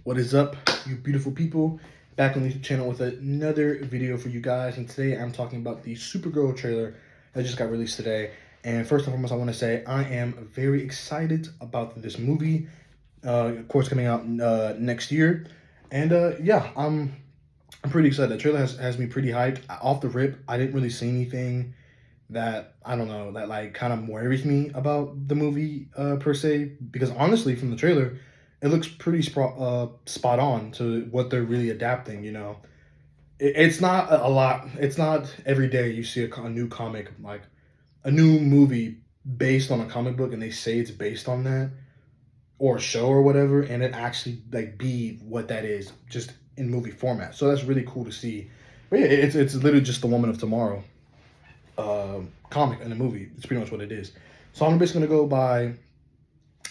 What is up, you beautiful people? Back on the YouTube channel with another video for you guys, and today I'm talking about the Supergirl trailer that just got released today. And first and foremost, I want to say I am very excited about this movie. Of course, coming out next year, and yeah, I'm pretty excited. The trailer has me pretty hyped. Off the rip, I didn't really see anything that I don't know that like kind of worries me about the movie per se, because honestly, from the trailer, it looks pretty spot on to what they're really adapting. It's not a lot. It's not every day you see a new comic, like a new movie based on a comic book, and they say it's based on that or a show or whatever, and it actually like be what that is, just in movie format. So that's really cool to see. But yeah, it's literally just the Woman of Tomorrow comic in the movie. It's pretty much what it is. So I'm basically gonna go by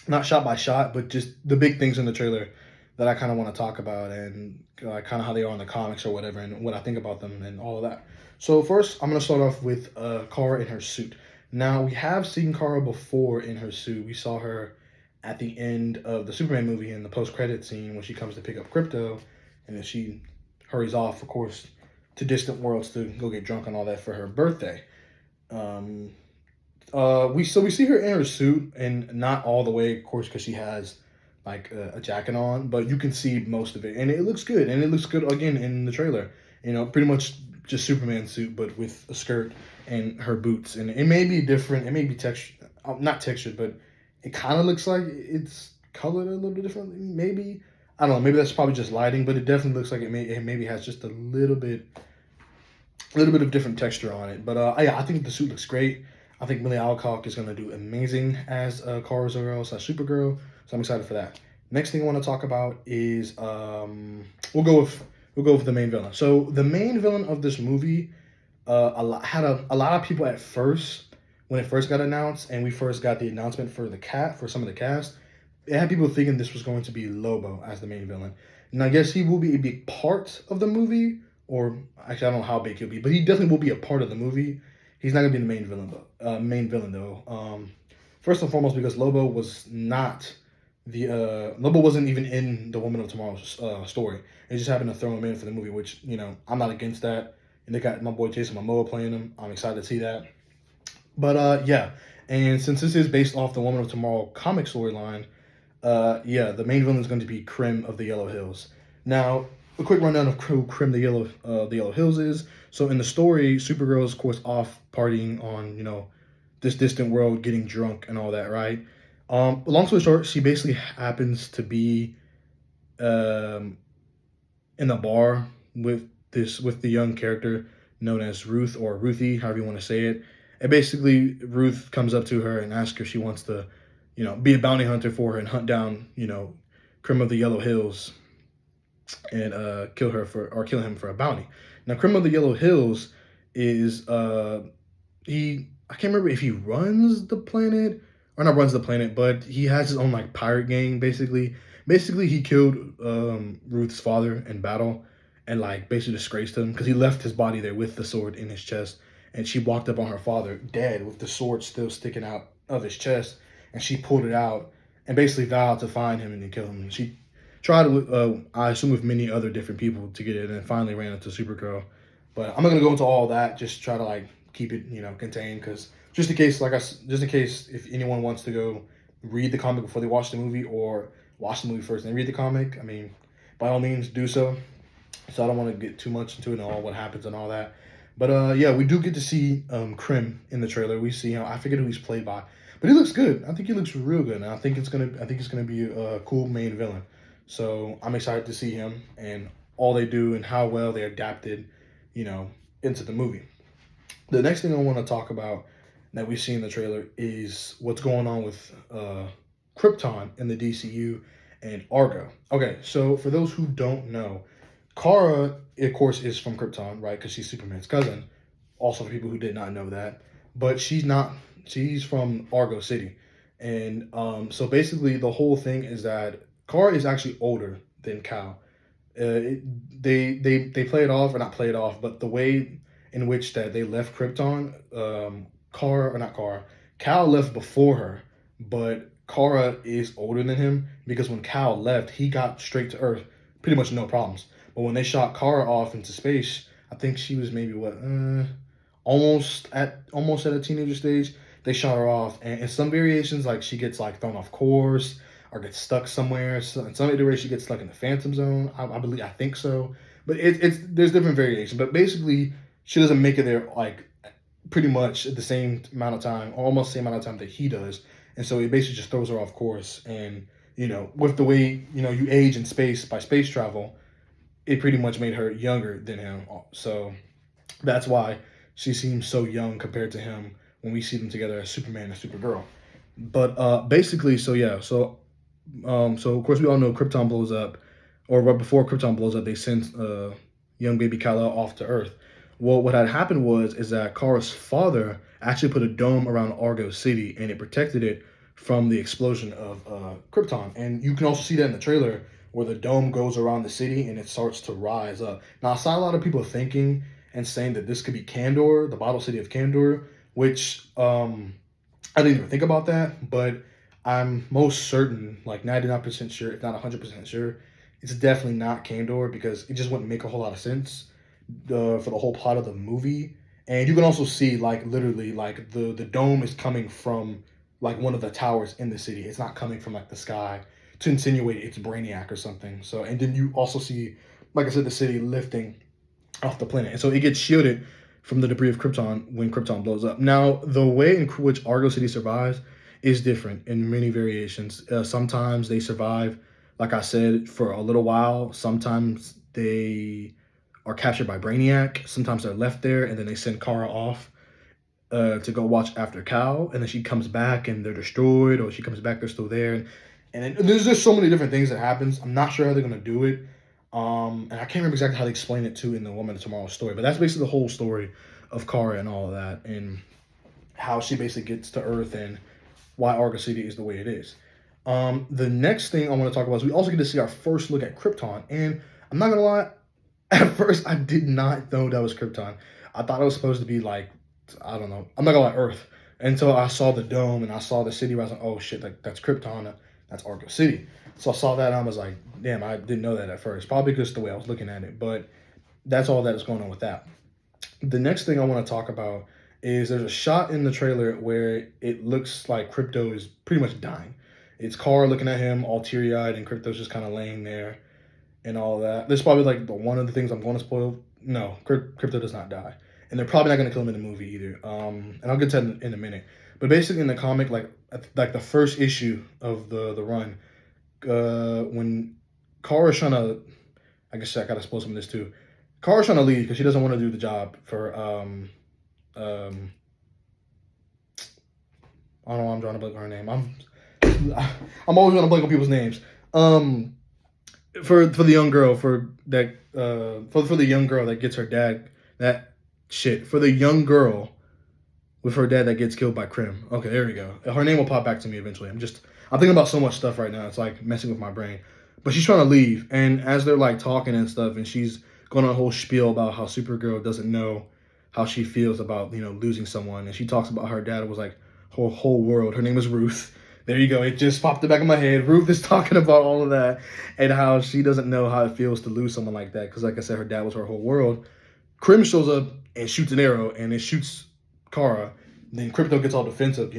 not shot by shot, but just the big things in the trailer that I kind of want to talk about, and kind of how they are in the comics or whatever, and what I think about them and all of that. So first, I'm gonna start off with Kara in her suit. Now we have seen Kara before in her suit. We saw her at the end of the Superman movie in the post-credit scene when she comes to pick up Crypto, and then she hurries off, of course, to distant worlds to go get drunk and all that for her birthday. Um, we see her in her suit, and not all the way, of course, because she has like a jacket on, but you can see most of it, and it looks good. And it looks good again in the trailer. Pretty much just Superman suit, but with a skirt and her boots. And it may be different. It may be textured, not textured, but it kind of looks like it's colored a little bit differently. Maybe I don't know. Maybe that's probably just lighting, but it definitely looks like it maybe has just a little bit of different texture on it. But yeah, I think the suit looks great. I think Millie Alcock is going to do amazing as Kara Zor-El / Supergirl, so I'm excited for that. Next thing I want to talk about is we'll go with the main villain. So the main villain of this movie had a lot of people at first when it first got announced, and we first got the announcement for some of the cast. It had people thinking this was going to be Lobo as the main villain, and I guess he will be a big part of the movie, or actually I don't know how big he'll be, but he definitely will be a part of the movie. He's not gonna be the main villain though. First and foremost, because Lobo wasn't even in the Woman of Tomorrow's story. They just happened to throw him in for the movie, which I'm not against that. And they got my boy Jason Momoa playing him. I'm excited to see that. But yeah, and since this is based off the Woman of Tomorrow comic storyline, yeah, the main villain is going to be Krim of the Yellow Hills. Now, a quick rundown of who Krim the Yellow Hills is. So in the story, Supergirl is of course off partying on this distant world, getting drunk and all that, right? Long story short, she basically happens to be um, in a bar with the young character known as Ruth, or Ruthie, however you want to say it. And basically, Ruth comes up to her and asks her if she wants to, be a bounty hunter for her and hunt down, Krim of the Yellow Hills, and kill him for a bounty. Now, Krim of the Yellow Hills is I can't remember if he runs the planet or not runs the planet, but he has his own like pirate gang basically. Basically, he killed Ruth's father in battle, and like basically disgraced him because he left his body there with the sword in his chest, and she walked up on her father dead with the sword still sticking out of his chest, and she pulled it out and basically vowed to find him and to kill him. And she tried I assume with many other different people to get it, and finally ran into Supergirl. But I'm not gonna go into all that. Just try to like keep it contained, because just in case just in case if anyone wants to go read the comic before they watch the movie, or watch the movie first and then read the comic, I mean, by all means do so. So I don't want to get too much into it and all what happens and all that. But yeah, we do get to see Krim in the trailer. We see I forget who he's played by, but he looks good. I think he looks real good, and I think it's gonna be a cool main villain. So I'm excited to see him and all they do and how well they adapted, into the movie. The next thing I want to talk about that we see in the trailer is what's going on with Krypton in the DCU and Argo. Okay, so for those who don't know, Kara, of course, is from Krypton, right? Because she's Superman's cousin. Also, for people who did not know that, but she's not. She's from Argo City, and so basically, the whole thing is that Kara is actually older than Kal. They play it off, or not play it off, but the way in which that they left Krypton, Kara or not Kara, Kal left before her, but Kara is older than him because when Cal left, he got straight to Earth, pretty much no problems. But when they shot Kara off into space, I think she was maybe what, almost at a teenager stage. They shot her off, and in some variations, like she gets like thrown off course or gets stuck somewhere. So in some iterations, she gets stuck in the Phantom Zone. I believe, I think so. But it's there's different variations. But basically, she doesn't make it there like pretty much at the same amount of time, almost the same amount of time that he does. And so it basically just throws her off course. And, with the way, you age in space by space travel, it pretty much made her younger than him. So that's why she seems so young compared to him when we see them together as Superman and Supergirl. But basically, so yeah, so of course we all know Krypton blows up, or right before Krypton blows up, they send young baby Kal-El off to Earth. Well, what had happened is that Kara's father actually put a dome around Argo City, and it protected it from the explosion of Krypton. And you can also see that in the trailer where the dome goes around the city and it starts to rise up. Now, I saw a lot of people thinking and saying that this could be Kandor, the bottle city of Kandor, which I didn't even think about that, but I'm most certain, like 99% sure, if not 100% sure, it's definitely not Kandor because it just wouldn't make a whole lot of sense for the whole plot of the movie. And you can also see like literally like the dome is coming from like one of the towers in the city. It's not coming from like the sky to insinuate it's Brainiac or something. So and then you also see, like I said, the city lifting off the planet. And so it gets shielded from the debris of Krypton when Krypton blows up. Now, the way in which Argo City survives is different in many variations. Sometimes they survive, like I said, for a little while. Sometimes they are captured by Brainiac. Sometimes they're left there, and then they send Kara off to go watch after Cal, and then she comes back and they're destroyed, or she comes back, they're still there. And there's just so many different things that happens. I'm not sure how they're gonna do it. And I can't remember exactly how they explain it to in the Woman of Tomorrow story, but that's basically the whole story of Kara and all of that, and how she basically gets to Earth and why Argo City is the way it is. The next thing I want to talk about is we also get to see our first look at Krypton, and I'm not gonna lie, at first I did not know that was Krypton. I thought it was supposed to be like, I don't know, I'm not gonna lie, Earth, until I saw the dome and I saw the city. Where I was like, oh shit, that's Krypton, that's Argo City. So I saw that and I was like, damn, I didn't know that at first. Probably just the way I was looking at it, but that's all that is going on with that. The next thing I want to talk about is there's a shot in the trailer where it looks like Crypto is pretty much dying. It's Kara looking at him all teary-eyed and Crypto's just kind of laying there and all that. This is probably like one of the things I'm going to spoil. No, Crypto does not die. And they're probably not going to kill him in the movie either. And I'll get to that in a minute. But basically in the comic, like the first issue of the run, when Kara's trying to, I guess I gotta spoil some of this too. Kara's trying to leave because she doesn't want to do the job for I don't know. I'm drawing a blank on her name. I'm always gonna blank on people's names. For the young girl for that for the young girl that gets her dad for the young girl with her dad that gets killed by Krim. Okay, there we go. Her name will pop back to me eventually. I'm thinking about so much stuff right now. It's like messing with my brain. But she's trying to leave, and as they're like talking and stuff, and she's going on a whole spiel about how Supergirl doesn't know how she feels about losing someone, and she talks about her dad was like her whole world. Her name is Ruth. There you go. It just popped the back of my head. Ruth is talking about all of that and how she doesn't know how it feels to lose someone like that because, like I said, her dad was her whole world. Krim shows up and shoots an arrow, and it shoots Kara. Then Crypto gets all defensive.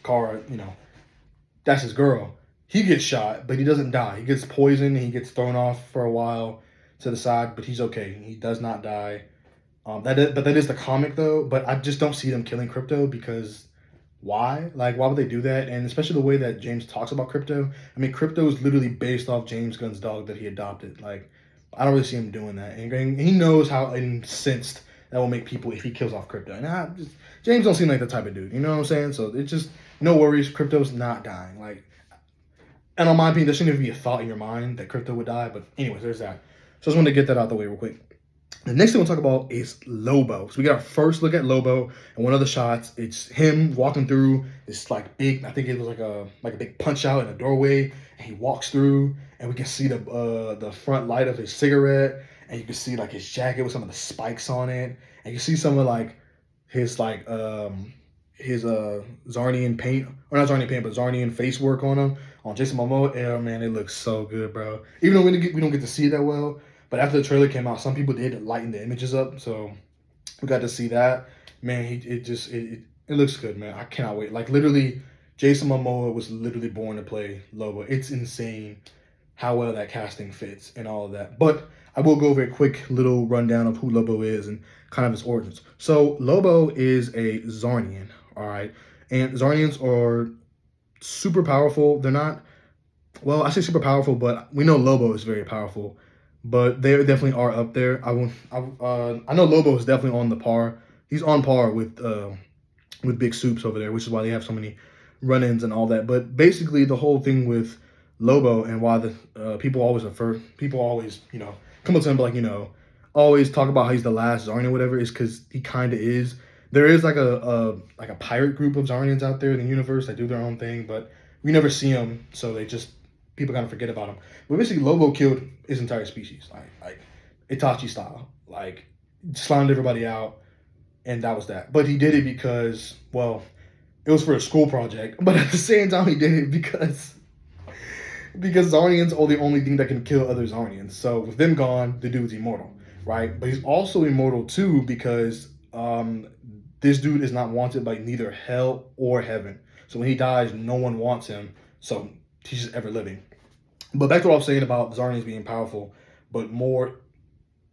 Kara, that's his girl. He gets shot, but he doesn't die. He gets poisoned. He gets thrown off for a while to the side, but he's okay. He does not die. But that is the comic, though. But I just don't see them killing Crypto because why? Like, why would they do that? And especially the way that James talks about Crypto. I mean, Crypto is literally based off James Gunn's dog that he adopted. Like, I don't really see him doing that. And he knows how incensed that will make people if he kills off Crypto. And James don't seem like the type of dude. You know what I'm saying? So it's just no worries. Crypto's not dying. Like. And on my opinion, there shouldn't even be a thought in your mind that Crypto would die. But anyways, there's that. So I just wanted to get that out the way real quick. The next thing we'll talk about is Lobo. So we got our first look at Lobo, and one of the shots, it's him walking through this like big, I think it was like a big punch out in a doorway, and he walks through, and we can see the front light of his cigarette, and you can see like his jacket with some of the spikes on it, and you see some of like his like his Zarnian paint, or not Zarnian paint, but Zarnian face work on him on Jason Momoa. Yeah, man, it looks so good, bro. Even though we don't get to see it that well, but after the trailer came out, some people did lighten the images up, so we got to see that. Man, it looks good, man. I cannot wait. Like literally, Jason Momoa was literally born to play Lobo. It's insane how well that casting fits and all of that. But I will go over a quick little rundown of who Lobo is and kind of his origins. So Lobo is a Zarnian, all right, and Zarnians are super powerful. They're not, well, I say super powerful, but we know Lobo is very powerful. But they definitely are up there. I know Lobo is definitely on the par. He's on par with Big Soups over there, which is why they have so many run-ins and all that. But basically, the whole thing with Lobo and why the people always come up to him like always talk about how he's the last Zarnian or whatever is because he kind of is. There is like a pirate group of Zarnians out there in the universe that do their own thing, but we never see them, so they just people kind of forget about him. But basically, Lobo killed his entire species, like Itachi style, like slimed everybody out, and that was that. But he did it because, well, it was for a school project. But at the same time, he did it because Zarnians are the only thing that can kill other Zarnians. So with them gone, the dude's immortal, right? But he's also immortal too because this dude is not wanted by neither hell or heaven. So when he dies, no one wants him. So he's just ever living. But back to what I was saying about Zarnians being powerful, but more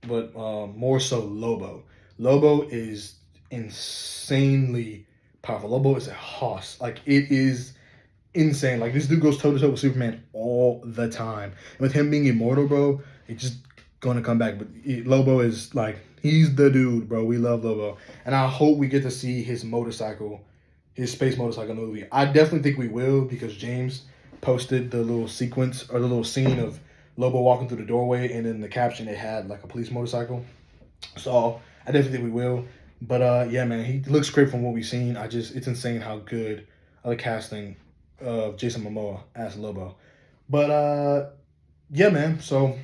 so Lobo. Lobo is insanely powerful. Lobo is a hoss. Like it is insane. Like this dude goes toe to toe with Superman all the time. And with him being immortal, bro, it's just gonna come back. But Lobo is like he's the dude, bro. We love Lobo, and I hope we get to see his motorcycle, his space motorcycle movie. I definitely think we will because James posted the little sequence or the little scene of Lobo walking through the doorway, and in the caption it had like a police motorcycle. So I definitely think we will. But yeah, man, he looks great from what we've seen. It's insane how good the casting of Jason Momoa as Lobo. But yeah, man. So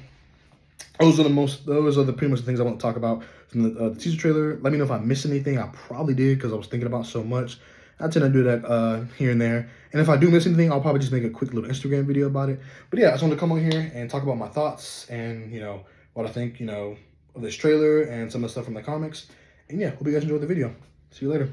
those are the pretty much the things I want to talk about from the teaser trailer. Let me know if I missed anything. I probably did because I was thinking about so much. I tend to do that here and there. And if I do miss anything, I'll probably just make a quick little Instagram video about it. But yeah, I just want to come on here and talk about my thoughts and, what I think, of this trailer and some of the stuff from the comics. And yeah, hope you guys enjoyed the video. See you later.